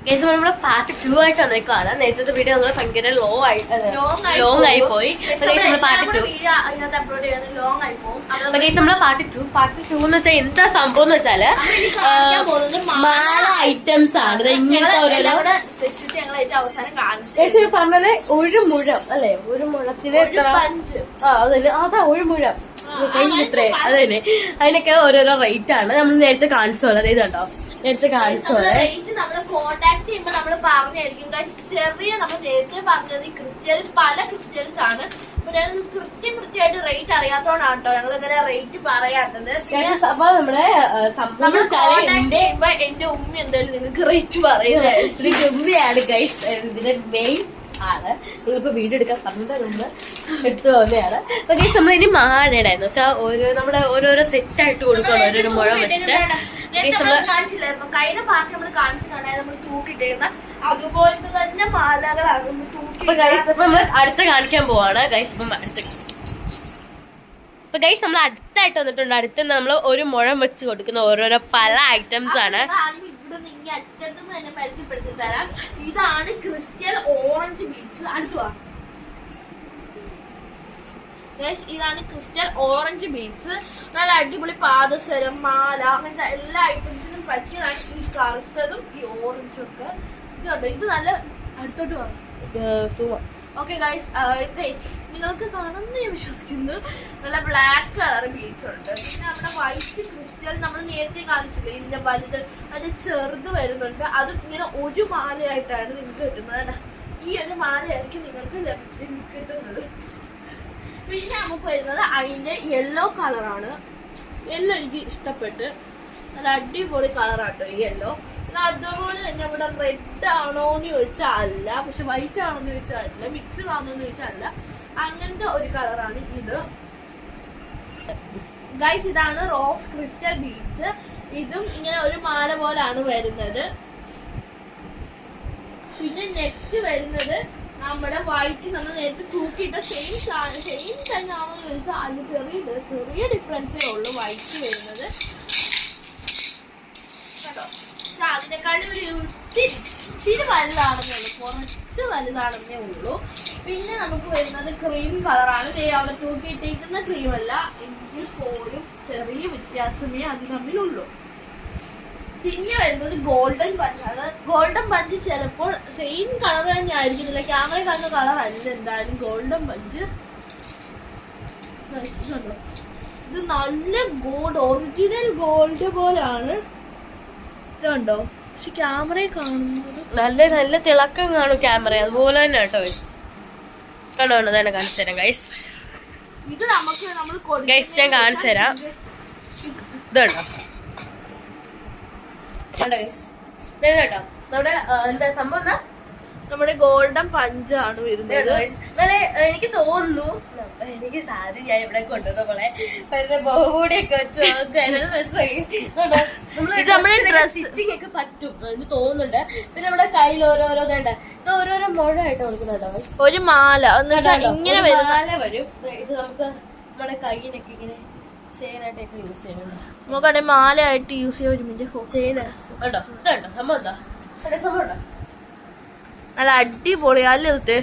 നമ്മള് പാർട്ട് 2 ആയിട്ട് വന്നേക്കാണ്. നേരത്തെ വീഡിയോ നമ്മള് ഭയങ്കര ലോങ് ആയി പോയി. പാർട്ട് 2 നമ്മളെ പാർട്ട് 2 എന്ന് വെച്ചാൽ എന്താ സംഭവം എന്ന് വെച്ചാല് മാല ഐറ്റംസ് ആണ്. ഇങ്ങനത്തെ ഓരോരോ പറഞ്ഞത് ഒരു മുഴം അല്ലെ, ഒരു മുഴത്തിന് അതാ ഒരു മുഴം ഇത്രേ അതന്നെ. അതിനൊക്കെ ഓരോരോ റേറ്റ് ആണ്. നമ്മൾ നേരത്തെ കാണിച്ചു പോലെ അതേ കണ്ടോ, നേരത്തെ കാണിച്ചു പോലെ നമ്മള് കോണ്ടാക്ട് ചെയ്യുമ്പോ നമ്മള് പറഞ്ഞായിരിക്കും. ചെറിയ നമ്മൾ നേരത്തെ പറഞ്ഞത് ക്രിസ്ത്യൻസ് പല ക്രിസ്ത്യൻസ് ആണ്. കൃത്യമായിട്ട് റേറ്റ് അറിയാത്തോണ്ടാണ് കേട്ടോ ഞങ്ങൾ ഇങ്ങനെ റേറ്റ് പറയാത്തത്. അപ്പൊ നമ്മുടെ എന്റെ ഉമ്മ എന്തായാലും നിങ്ങൾക്ക് റേറ്റ് പറയുന്നത് ഉമ്മയാണ് ഗൈസ് ഇതിന്റെ മെയിൻ ആണ്. നിങ്ങളിപ്പോ വീഡിയോ എടുക്കാൻ പറഞ്ഞത് നമ്മള് എടുത്തു തന്നെയാണ്. പക്ഷേ നമ്മൾ ഇനി മാലയുടെ എന്ന് വെച്ചാൽ നമ്മുടെ ഓരോരോ സെറ്റ് ആയിട്ട് കൊടുക്കണം, ഓരോരോ മുഴം വെച്ചിട്ട്. കാണിച്ചില്ലായിരുന്നു കഴിഞ്ഞ പാർട്ടി നമ്മൾ കാണിച്ചിട്ടുണ്ടായിരുന്നു. നമ്മൾ തൂക്കിട്ടേക്കുന്ന അതുപോലത്തെ തന്നെ മാലകളാണ് നമ്മള് അടുത്ത കാണിക്കാൻ പോവാണ് ഗൈസ്. ഇപ്പൊ ഗൈസ് നമ്മൾ അടുത്തായിട്ട് വന്നിട്ടുണ്ട്. അടുത്ത് നമ്മൾ ഒരു മുഴം വെച്ച് കൊടുക്കുന്ന ഓരോരോ പല ഐറ്റംസ് ആണ്. ഇവിടെ അറ്റത്ത് തന്നെ പരിചയപ്പെടുത്തി തരാം. ഇതാണ് ക്രിസ്റ്റൽ ഓറഞ്ച് ബീഡ്സ്. അടുത്തുവാ, ഇതാണ് ക്രിസ്റ്റൽ ഓറഞ്ച് ബീഡ്സ്. നല്ല അടിപൊളി പാദസരം, മാല, അങ്ങനത്തെ എല്ലാ ഐറ്റംസിനും പറ്റിയതാണ് ഈ കറുത്തതും ഈ ഓറഞ്ചും ഒക്കെ. ഇതുണ്ട്, ഇത് നല്ല അടുത്തോട്ട് പോകാം. ഓക്കെ ഗൈസ്, നിങ്ങൾക്ക് കാണുമെന്ന് ഞാൻ വിശ്വസിക്കുന്നു. നല്ല ബ്ലാക്ക് കളർ ബീഡ്സ് ഉണ്ട്. പിന്നെ നമ്മുടെ വൈറ്റ് ക്രിസ്റ്റൽ നമ്മൾ നേരത്തെ കാണിച്ചില്ലേ, ഇതിന്റെ വലുത് അത് ചെറുത് വരുന്നുണ്ട്. അതും ഇങ്ങനെ ഒരു മാലയായിട്ടാണ് നിങ്ങൾക്ക് കിട്ടുന്നത്. ഈ ഒരു മാലയായിരിക്കും നിങ്ങൾക്ക് കിട്ടുന്നത്. പിന്നെ നമുക്ക് വരുന്നത് അതിന്റെ യെല്ലോ കളറാണ്. യെല്ലോ എനിക്ക് ഇഷ്ടപ്പെട്ട്, നല്ല അടിപൊളി കളറാട്ടോ ഈ യെല്ലോ. അതുപോലെ തന്നെ ഇവിടെ റെഡ് ആണോന്ന് ചോദിച്ചാൽ അല്ല, പക്ഷെ വൈറ്റ് ആണോന്ന് ചോദിച്ചാൽ അല്ല, മിക്സ്ഡ് ആണോന്ന് ചോദിച്ചാൽ അല്ല, അങ്ങനത്തെ ഒരു കളറാണ് ഇത്. ഗൈസ്, ഇതാണ് റോസ് ക്രിസ്റ്റൽ ബീഡ്സ്. ഇതും ഇങ്ങനെ ഒരു മാല പോലാണ് വരുന്നത്. പിന്നെ നെക്സ്റ്റ് വരുന്നത് നമ്മുടെ വൈറ്റ് നമ്മൾ നേരത്തെ തൂക്കിയിട്ട സെയിം തന്നെ ആണോന്ന് ചോദിച്ചാൽ അതിന് ചെറിയ ഡിഫറൻസേ ഉള്ളൂ വൈറ്റ് വരുന്നത് കേട്ടോ. പക്ഷെ അതിനെക്കാളും ഒരു ഇച്ചിരി വലുതാണെന്നേ ഉള്ളൂ, കുറച്ച് വലുതാണെന്നേ ഉള്ളൂ. പിന്നെ നമുക്ക് വരുന്നത് ക്രീം കളറാണ്. അവിടെ തൂക്കിയിട്ടേക്കുന്ന ക്രീമല്ല, എങ്കിൽ പോലും ചെറിയ വ്യത്യാസമേ അത് തമ്മിലുള്ളൂ. പിന്നെ വരുന്നത് ഗോൾഡൻ പഞ്ചാണ്. ഗോൾഡൻ പഞ്ച് ചിലപ്പോൾ സെയിം കളർ തന്നെ ആയിരിക്കുന്നില്ല, ക്യാമറ കാണുന്ന കളർ അല്ല എന്തായാലും ഗോൾഡൻ പഞ്ച്. ഇത് നല്ല ഗോൾഡ്, ഒറിജിനൽ ഗോൾഡ് പോലാണ്. ഇതുണ്ടോ, പക്ഷെ ക്യാമറയിൽ കാണുന്നത് നല്ല നല്ല തിളക്കം കാണും ക്യാമറ, അതുപോലെ തന്നെ കേട്ടോ ഗൈസ്. കണ്ടോ, തന്നെ കാണിച്ചു തരാം ഗൈസ്. ഇത് നമ്മൾ ഗൈസ് ഞാൻ കാണിച്ചു തരാം. ഇതുണ്ടോ കേട്ടോ, നമ്മുടെ എന്താ സംഭവം എന്നാ, നമ്മുടെ ഗോൾഡൻ പഞ്ചാണ് വരുന്നത്. എനിക്ക് തോന്നുന്നു എനിക്ക് സാധനം ഞാൻ ഇവിടെ കൊണ്ടുവന്ന പോലെ ബോഡിയൊക്കെ വെച്ച് സ്റ്റിച്ചിങ് ഒക്കെ പറ്റും എന്ന് തോന്നുന്നുണ്ട്. പിന്നെ നമ്മുടെ കയ്യിൽ ഓരോരോ വേണ്ട, ഇത് ഓരോരോ മുഴമായിട്ട് കൊടുക്കുന്നുണ്ടോ, ഒരു മാല ഇങ്ങനെ മാല വരും. ഇത് നമുക്ക് നമ്മുടെ കയ്യിനൊക്കെ ഇങ്ങനെ ചെയിനായിട്ടൊക്കെ യൂസ് ചെയ്യുന്നുണ്ട്. നമുക്കാണെ മാലയായിട്ട് യൂസ് ചെയ്യാൻ ചെയിന ഉണ്ടോ, ഇതുണ്ടോ സംഭവം, എന്താ സംഭവം ഉണ്ടോ, നല്ല അടിപൊളിയല്ലേ.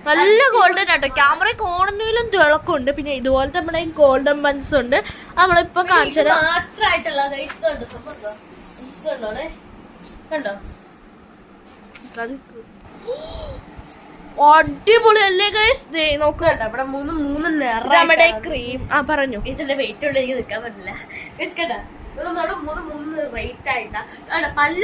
നല്ല ഗോൾഡൻ ആട്ടോ, ക്യാമറ കോണന്നിലും തിളക്കമുണ്ട്. പിന്നെ ഇതുപോലത്തെ നമ്മുടെ ഗോൾഡൻ ബൺസ് ഉണ്ട്, നമ്മളിപ്പൊ കാണിച്ചത് മാത്രമായിട്ടുള്ള കണ്ടോ, അടിപൊളി അല്ലേ ഗൈസ്. നോക്കണ്ട ഇവിടെ മൂന്ന് നമ്മുടെ ക്രീം. പറഞ്ഞു ഇതിന്റെ വെയിറ്റ് കൊണ്ട് എനിക്ക് നിൽക്കാൻ പറ്റില്ല ഗൈസ്. കേട്ടാ മൂന്ന് റേറ്റ് ആയിട്ടാ പല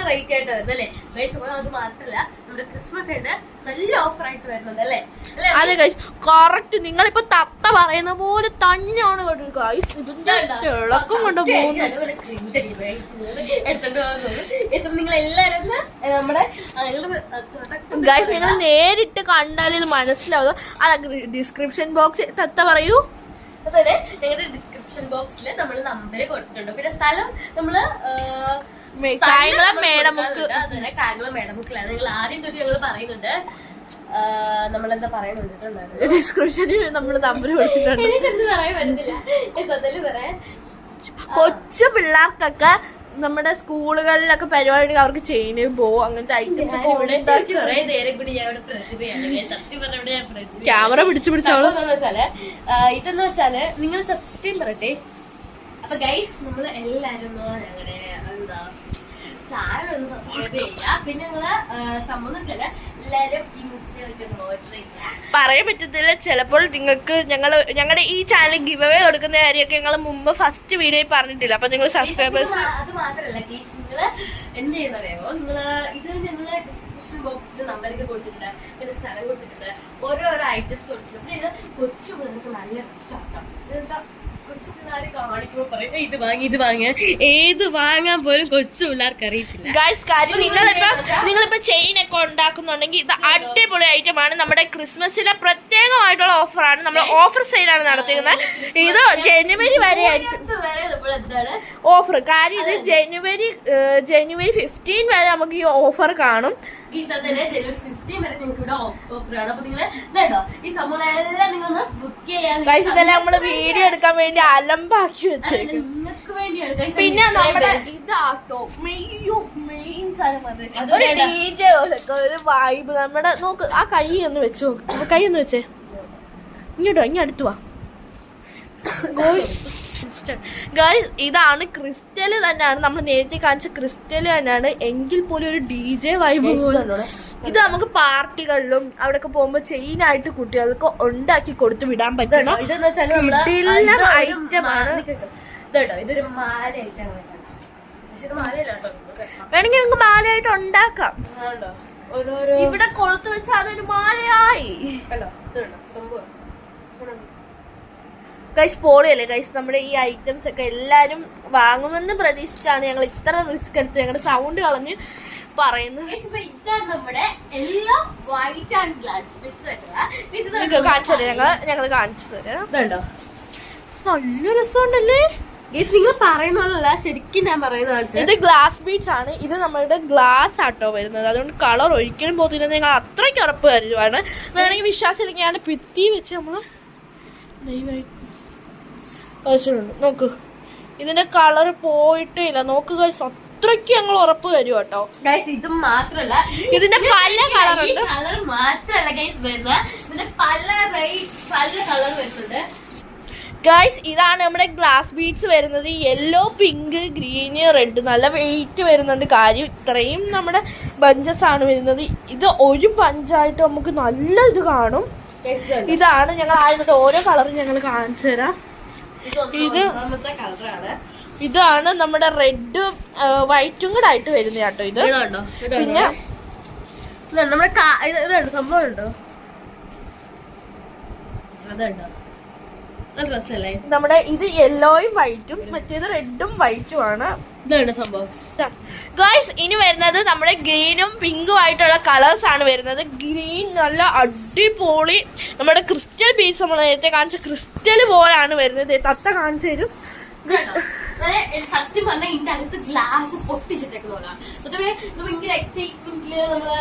റേറ്റ് ആയിട്ട് വരുന്നത് അല്ലേ ഗൈസ്. അത് മാത്രല്ല നമ്മുടെ ക്രിസ്മസ് ഉണ്ട് നല്ല ഓഫർ ആയിട്ട് വരുന്നുണ്ട് അല്ലേ. അതെ ഗൈസ്, കറക്റ്റ് നിങ്ങളിപ്പോ തത്ത പറയുന്ന പോലെ തന്നെയാണ് ഗൈസ്. ഇതിന്റെ തിളക്കം കൊണ്ട് എടുത്തോണ്ട് നിങ്ങൾ എല്ലാരും നമ്മുടെ ഗൈസ് നിങ്ങൾ നേരിട്ട് കണ്ടാൽ ഇത് മനസ്സിലാവും. അത് ഡിസ്ക്രിപ്ഷൻ ബോക്സ് തത്ത പറയൂ. അതുപോലെ ഞങ്ങളുടെ ഡിസ്ക്രിപ്ഷൻ ബോക്സിൽ നമ്മൾ നമ്പർ കൊടുത്തിട്ടുണ്ട്. പിന്നെ സ്ഥലം നമ്മള് കായംകുളം മേടമുക്ക്, അതുപോലെ കായംകുളം മേടമുക്കിലാണ്. നിങ്ങൾ ആദ്യം തൊട്ട് ഞങ്ങൾ പറയുന്നുണ്ട്, നമ്മളെന്താ പറയുന്നുണ്ട് ഡിസ്ക്രിപ്ഷനിൽ നമ്മൾ നമ്പർ കൊടുത്തിട്ടുണ്ട്. എനിക്കെന്ത് പറയാൻ പറ്റുന്നില്ല, സത്യത്തിൽ പറയാൻ കൊച്ചു പിള്ളേർക്കൊക്കെ നമ്മുടെ സ്കൂളുകളിലൊക്കെ പരിപാടി അവർക്ക് ചെയിന് പോവും അങ്ങനത്തെ ഐറ്റംസ് ക്യാമറ പിടിച്ചോളൂ. ഇതെന്ന് വെച്ചാല് നിങ്ങൾ സത്യം പറയട്ടെ. അപ്പൊ ഗൈസ് നമ്മൾ എല്ലാരും ഞങ്ങളുടെ എന്താ ചാനൽ ഒന്ന് സബ്സ്ക്രൈബ് ചെയ്യുക. പിന്നെ നിങ്ങള് സംബന്ധിച്ചാല് എല്ലാരും ഈ മിക്സിയൊക്കെ ഓർഡർ ചെയ്യുക. പറയാൻ പറ്റത്തില്ല, ചിലപ്പോൾ നിങ്ങൾക്ക് ഞങ്ങളുടെ ഈ ചാനൽ ഗിവ് അവേ കൊടുക്കുന്ന കാര്യമൊക്കെ ഞങ്ങൾ മുമ്പ് ഫസ്റ്റ് വീഡിയോയിൽ പറഞ്ഞിട്ടില്ല. അപ്പൊ നിങ്ങൾ സബ്സ്ക്രൈബേഴ്സ് അത് മാത്രല്ല കേസ് നിങ്ങള് എന്ത് ചെയ്യുന്നറിയാമോ, നിങ്ങള് ഇത് ഞങ്ങള് ഡിസ്ക്രിപ്ഷൻ ബോക്സിൽ നമ്പരൊക്കെ കൊടുത്തിട്ടുണ്ട്, പിന്നെ സ്ഥലം കൊടുത്തിട്ടുണ്ട്, ഓരോരോ ഐറ്റംസ് കൊടുത്തിട്ടുണ്ട്. ഇത് കൊച്ചു പിള്ളേർക്ക് നല്ല രസമാക്കാം. ഇതെന്താ കൊച്ചു പിള്ളേരെ കാണിക്കുമ്പോ പറയും ഇത് വാങ്ങി ഇത് വാങ്ങി, ഏത് വാങ്ങാൻ പോലും കൊച്ചു പിള്ളേർക്ക് അറിയത്തില്ല. ഗൈസ് കാര്യം നിങ്ങളിപ്പോ ചെയിൻ ഒക്കെ ഉണ്ടാക്കുന്നുണ്ടെങ്കിൽ ഇത് അടിപൊളി ഐറ്റമാണ്. നമ്മുടെ ക്രിസ്മസിലെ പ്രത്യേകമായിട്ടുള്ള ഓഫറാണ്. നമ്മൾ ഓഫർ സെയിലാണ് നടത്തിയിരുന്നത്. ഇത് ജനുവരി വരെ ആയിരിക്കും ഓഫർ. കാര്യം ഇത് ജനുവരി 15 വരെ നമുക്ക് ഈ ഓഫർ കാണും. ഈ സ്ഥലത്തന്നെ ജനുവരി 15 വരെ നിങ്ങൾക്ക് ഇവിടെ ഓഫറാണ്. അപ്പൊ നിങ്ങൾ ഇതുണ്ടോ ഈ സംഭവം എല്ലാം നിങ്ങളൊന്ന് ബുക്ക് ചെയ്യാൻ. ഗൈസ് ഇതെല്ലാം നമ്മള് വീഡിയോ എടുക്കാൻ വേണ്ടി അലമ്പാക്കി വെച്ചേക്കും. നിങ്ങൾക്ക് വേണ്ടിയാണ്. പിന്നെ നമ്മുടെ ഇതാട്ടോ മെയിൻ സാധനം ഒരു DJ ഒരു വൈബ്. നമ്മുടെ നോക്ക് ആ കൈ ഒന്ന് വെച്ച് നോക്ക്, കൈ ഒന്ന് വെച്ചേ, ഇങ്ങോട്ടോ ഇനി അടുത്ത് വാ. ഗൈസ് ഇതാണ് ക്രിസ്റ്റൽ തന്നെയാണ്, നമ്മൾ നേരത്തെ കാണിച്ച ക്രിസ്റ്റൽ തന്നെയാണ്, എങ്കിൽ പോലും ഒരു DJ വൈബ്. ഇത് നമുക്ക് പാർട്ടികളിലും അവിടെയൊക്കെ പോകുമ്പോ ചെയിനായിട്ട് കുട്ടികൾക്ക് ഉണ്ടാക്കി കൊടുത്ത് വിടാൻ പറ്റുന്ന ഐറ്റമാണ്. ഇതൊരു മാല ആയിട്ടാണ്. വേണമെങ്കിൽ നമുക്ക് മാലയായിട്ട് ഉണ്ടാക്കാം. ഇവിടെ കൊളുത്ത് വെച്ചാൽ അതൊരു മാലയായി. ഗൈസ് പോളിയല്ലേ ഗൈസ്, നമ്മുടെ ഈ ഐറ്റംസ് ഒക്കെ എല്ലാരും വാങ്ങുമെന്ന് പ്രതീക്ഷിച്ചാണ് ഞങ്ങൾ ഇത്ര റിസ്ക് എടുത്ത് ഞങ്ങളുടെ സൗണ്ട് കളഞ്ഞ് പറയുന്നത്. ഇതാണ് നമ്മുടെ എല്ലാം വൈറ്റ് ആൻഡ് ഗ്ലാസ് കാണിച്ചു തരാം, ഞങ്ങള് കാണിച്ചു തരാം. ഇതുണ്ടോ നല്ല രസമുണ്ടല്ലേ. നിങ്ങൾ പറയുന്നതല്ല, ശരിക്കും ഞാൻ പറയുന്നത്. ഇത് ഗ്ലാസ് ബീഡ്സ് ആണ്. ഇത് നമ്മളുടെ ഗ്ലാസ് ആട്ടോ വരുന്നത്, അതുകൊണ്ട് കളർ ഒരിക്കലും പോകത്തില്ല. ഞങ്ങൾ അത്രയ്ക്ക് ഉറപ്പ് തരുവാണ്. വേണമെങ്കിൽ വിശ്വാസമില്ലെങ്കിൽ ഞാൻ ഭിത്തി വെച്ച് നമ്മള് ദയവായിട്ട് വെച്ചിട്ടുണ്ട്. നോക്ക്, ഇതിന്റെ കളർ പോയിട്ടേ ഇല്ല. നോക്കുക, അത്രയ്ക്ക് ഞങ്ങൾ ഉറപ്പ് തരും കേട്ടോ. ഇത് മാത്രല്ല, ഇതിന്റെ പല കളറുണ്ട്. കളർ മാത്രല്ല ഗൈസ് വരുന്ന, ഇതിന്റെ പല കളർ വരുന്നുണ്ട്. ഗൈസ് ഇതാണ് നമ്മുടെ ഗ്ലാസ് ബീഡ്സ് വരുന്നത്. Yellow, pink, green, red. നല്ല വെയിറ്റ് വരുന്നുണ്ട്. കാര്യം ഇത്രയും നമ്മുടെ ബഞ്ചസ് ആണ് വരുന്നത്. ഇത് ഒരു ബഞ്ചായിട്ട് നമുക്ക് നല്ല ഇത് കാണും. ഇതാണ് ഞങ്ങൾ ആദ്യമായിട്ട് ഓരോ കളറും ഞങ്ങൾ കാണിച്ചു തരാം. ഇതാണ് നമ്മുടെ റെഡ് വൈറ്റും കൂടെ ആയിട്ട് വരുന്ന കേട്ടോ. ഇത് പിന്നെ നമ്മുടെ സംഭവം ഉണ്ടോ, അതുണ്ടോ നമ്മുടെ ഇത് യെല്ലോയും വൈറ്റും, മറ്റേത് റെഡും വൈറ്റും ആണ്. ഇതാണ് സംഭവം. ഗൈസ് ഇനി വരുന്നത് നമ്മുടെ ഗ്രീനും പിങ്കും ആയിട്ടുള്ള കളേഴ്സ് ആണ് വരുന്നത്. ഗ്രീൻ നല്ല അടിപൊളി നമ്മുടെ ക്രിസ്റ്റൽ പീസ്, നമ്മൾ നേരത്തെ കാണിച്ച ക്രിസ്റ്റൽ പോലാണ് വരുന്നത്. തത്ത കാണിച്ചു തരും. സത്യം പറഞ്ഞാൽ ഇതിന്റെ അടുത്ത് ഗ്ലാസ് പൊട്ടിച്ചിട്ടേക്കുന്നതാണ്. ഭയങ്കര എക്സൈറ്റ്മെന്റില് നമ്മള്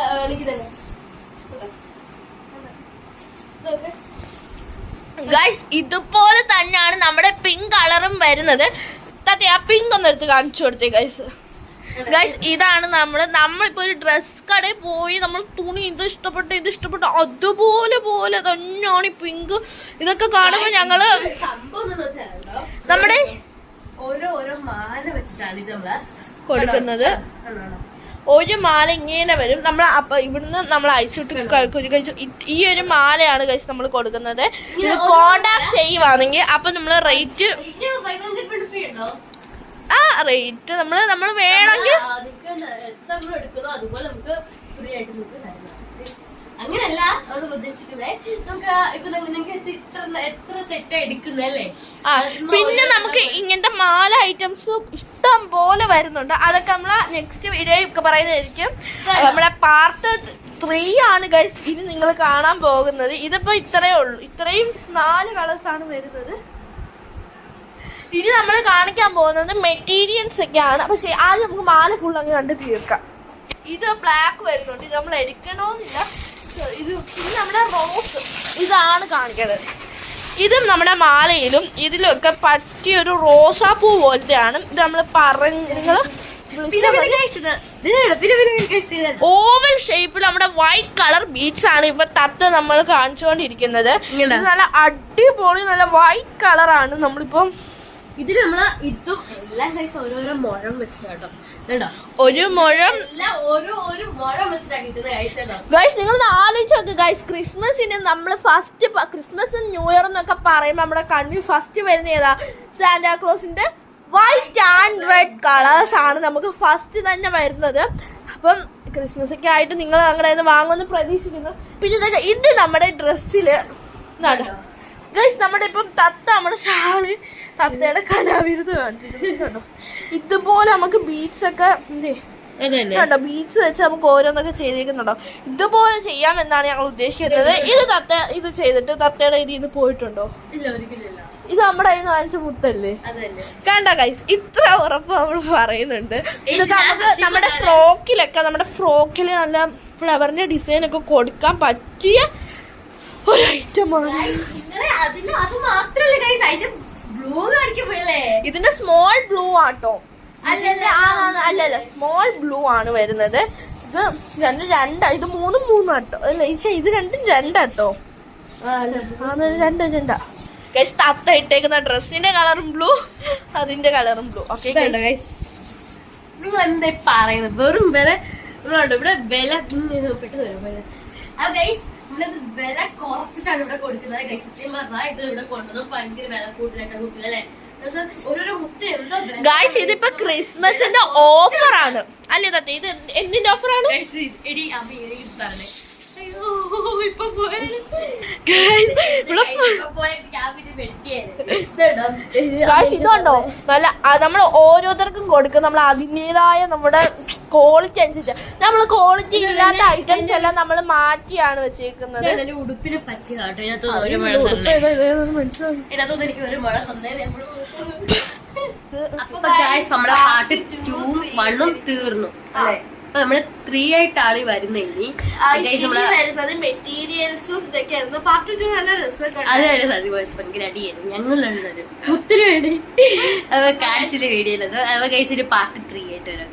ഗൈസ് ഇതുപോലെ തന്നെയാണ് നമ്മുടെ പിങ്ക് കളറും വരുന്നത്. ആ പിങ്ക് ഒന്ന് എടുത്ത് കാണിച്ചു കൊടുത്തേ ഗൈസ്. ഗൈസ് ഇതാണ് നമ്മളിപ്പോ ഒരു ഡ്രസ് കടയിൽ പോയി നമ്മൾ തുണി ഇത് ഇഷ്ടപ്പെട്ടു അതുപോലെ തന്നെയാണ് ഈ പിങ്ക്. ഇതൊക്കെ കാണുമ്പോ ഞങ്ങള് നമ്മുടെ ഓരോ മാല വെച്ചിട്ടാണ് ഇത് നമ്മള് കൊടുക്കുന്നത്. ഒരു മാല ഇങ്ങനെ വരും. നമ്മൾ അപ്പൊ ഇവിടുന്ന് നമ്മൾ അയച്ചിട്ട് ഈ ഒരു മാലയാണ് ഗൈസ് നമ്മൾ കൊടുക്കുന്നത്. ഇത് കോണ്ടാക്ട് ചെയ്യുവാണെങ്കിൽ അപ്പൊ നമ്മള് റേറ്റ് നമ്മൾ വേണമെങ്കിൽ അങ്ങനല്ല നമ്മൾ ഉദ്ദേശിക്കുന്നത്. നമുക്ക് ഇപ്പൊ നിങ്ങൾക്ക് എത്ര സെറ്റ് എടുക്കുന്നല്ലേ. പിന്നെ നമുക്ക് ഇങ്ങനത്തെ മാല ഐറ്റംസ് ഇഷ്ടം പോലെ വരുന്നുണ്ട്. അതൊക്കെ നമ്മളെ നെക്സ്റ്റ് വീഡിയോ ഒക്കെ പറയുന്നതായിരിക്കും. നമ്മുടെ പാർട്ട് 3 ആണ് ഗൈസ് ഇനി നിങ്ങൾ കാണാൻ പോകുന്നത്. ഇതിപ്പോ ഇത്രയേ ഉള്ളൂ. ഇത്രയും 4 കളേഴ്സ് ആണ് വരുന്നത്. ഇനി നമ്മൾ കാണിക്കാൻ പോകുന്നത് മെറ്റീരിയൽസ് ഒക്കെയാണ്. പക്ഷെ ആദ്യം നമുക്ക് മാല ഫുൾ അങ്ങ് കണ്ട് തീർക്കാം. ഇത് ബ്ലാക്ക് വരുന്നുണ്ട്. ഇത് നമ്മൾ എടുക്കണമെന്നില്ല. ഇത് പിന്നെ നമ്മുടെ റോസ് ഇതാണ് കാണിക്കുന്നത്. ഇതും നമ്മുടെ മാലയിലും ഇതിലൊക്കെ പറ്റിയൊരു റോസാപ്പൂ പോലത്തെയാണ്. ഇത് നമ്മൾ നിങ്ങൾ ഓവൽ ഷേപ്പിൽ നമ്മുടെ വൈറ്റ് കളർ ബീഡ്സ് ആണ് ഇപ്പൊ തത്ത നമ്മൾ കാണിച്ചുകൊണ്ടിരിക്കുന്നത്. ഇത് നല്ല അടിപൊളി നല്ല വൈറ്റ് കളറാണ്. നമ്മളിപ്പം ഇതിൽ നമ്മള് ഇതും എല്ലാം കൈസ് ഓരോരോ മുഴം വെച്ചിട്ടോ ഒരു മുഴം ഒരു മുഴം വെച്ചിട്ടാക്കിട്ടുണ്ട് ഗൈസ്. നിങ്ങൾ ആലോചിച്ച് നോക്ക് ഗൈസ്, ക്രിസ്മസിന് നമ്മൾ ഫസ്റ്റ് ക്രിസ്മസ് ന്യൂ ഇയർ എന്നൊക്കെ പറയുമ്പോൾ നമ്മുടെ കണ്ണിൽ ഫസ്റ്റ് വരുന്ന ഏതാ? സാന്റാക്ലോസിന്റെ വൈറ്റ് ആൻഡ് റെഡ് കളേഴ്സ് ആണ് നമുക്ക് ഫസ്റ്റ് തന്നെ വരുന്നത്. അപ്പം ക്രിസ്മസ് ഒക്കെ ആയിട്ട് നിങ്ങൾ ഞങ്ങളുടെ കയ്യിൽ നിന്ന് വാങ്ങുമെന്ന് പ്രതീക്ഷിക്കുന്നു. പിന്നെ ഇത് നമ്മുടെ ഡ്രസ്സില് ഗൈസ്, നമ്മുടെ ഇപ്പം തത്ത നമ്മുടെ ഷാള് തത്തയുടെ കലാവിരുത് കാണിച്ചിട്ടുണ്ടോ? ഇതുപോലെ നമുക്ക് ബീഡ്സ് ഒക്കെ കണ്ടോ, ബീഡ്സ് വെച്ച് നമുക്ക് ഓരോന്നൊക്കെ ചെയ്തേക്കുന്നുണ്ടോ? ഇതുപോലെ ചെയ്യാമെന്നാണ് ഞങ്ങൾ ഉദ്ദേശിക്കുന്നത്. ഇത് തത്ത ഇത് ചെയ്തിട്ട് തത്തയുടെ ഇതിൽ നിന്ന് പോയിട്ടുണ്ടോ? ഇല്ല, ഒരിക്കലില്ല. ഇത് നമ്മുടെ കയ്യിൽ നിന്ന് വാങ്ങിച്ച മുത്തല്ലേ? കണ്ട ഗൈസ്, ഇത്ര ഉറപ്പ് നമ്മൾ പറയുന്നുണ്ട്. ഇത് നമുക്ക് നമ്മുടെ ഫ്രോക്കിൽ നല്ല ഫ്ലവറിന്റെ ഡിസൈൻ ഒക്കെ കൊടുക്കാൻ പറ്റിയ ഒരു ഐറ്റമാണ്. ഇതിന്റെ സ്മോൾ ബ്ലൂ ആട്ടോ. അല്ലല്ല, സ്മോൾ ബ്ലൂ ആണ് വരുന്നത്. ഇത് ഇത് മൂന്നും ആട്ടോ. അല്ല, ഇത് രണ്ടാട്ടോ. രണ്ടാ ഗൈസ്. തത്ത ഇട്ടേക്കുന്ന ഡ്രസ്സിന്റെ കളറും ബ്ലൂ, അതിന്റെ കളറും ബ്ലൂ. ഓക്കെ നിങ്ങൾ എന്താ പറയുന്നത്? വെറും വില ഇവിടെ വില പെട്ടെന്ന് വരും വില കുറച്ചിട്ടാണ് ഇവിടെ കൊടുക്കുന്നത്. സത്യം പറഞ്ഞാൽ ഇത് ഇവിടെ കൊണ്ടത് ഭയങ്കര വില കൂടുതലായിട്ടാണ് കുട്ടികൾ അല്ലെ. ഓരോരോ മുത്ത് എന്തോ ഗൈസ്, ഇതിപ്പോ ക്രിസ്മസിന്റെ ഓഫർ ആണ് അല്ലേ തത്ത? ഇത് എന്തിന്റെ ഓഫർ ആണ്? എടി അമ്മ പറഞ്ഞേ ഇതുണ്ടോ നല്ല നമ്മൾ ഓരോരുത്തർക്കും കൊടുക്കും. നമ്മൾ അതിൻ്റെതായ നമ്മുടെ ക്വാളിറ്റി അനുസരിച്ച് നമ്മൾ ക്വാളിറ്റി ഇല്ലാത്ത ഐറ്റംസ് എല്ലാം നമ്മൾ മാറ്റിയാണ് വെച്ചേക്കുന്നത്. ഉടുപ്പിനെ പറ്റിയതാട്ടോ. നമ്മുടെ പാർട്ട് 2 1 തീർന്നു അല്ലേ? നമ്മള് 3 ആയിട്ടാണ് വരുന്നെങ്കിൽ മെറ്റീരിയൽസും ഇതൊക്കെയായിരുന്നു. പാർട്ട് 2 നല്ല രസം. ഭയങ്കര അടിയായിരുന്നു. ഞങ്ങൾ ഒത്തിരി വേണ്ടി കാണിച്ചില്ല വീഡിയോയിലത്. ഗൈസ് ഒരു പാർട്ട് 3 ആയിട്ട് വരാം.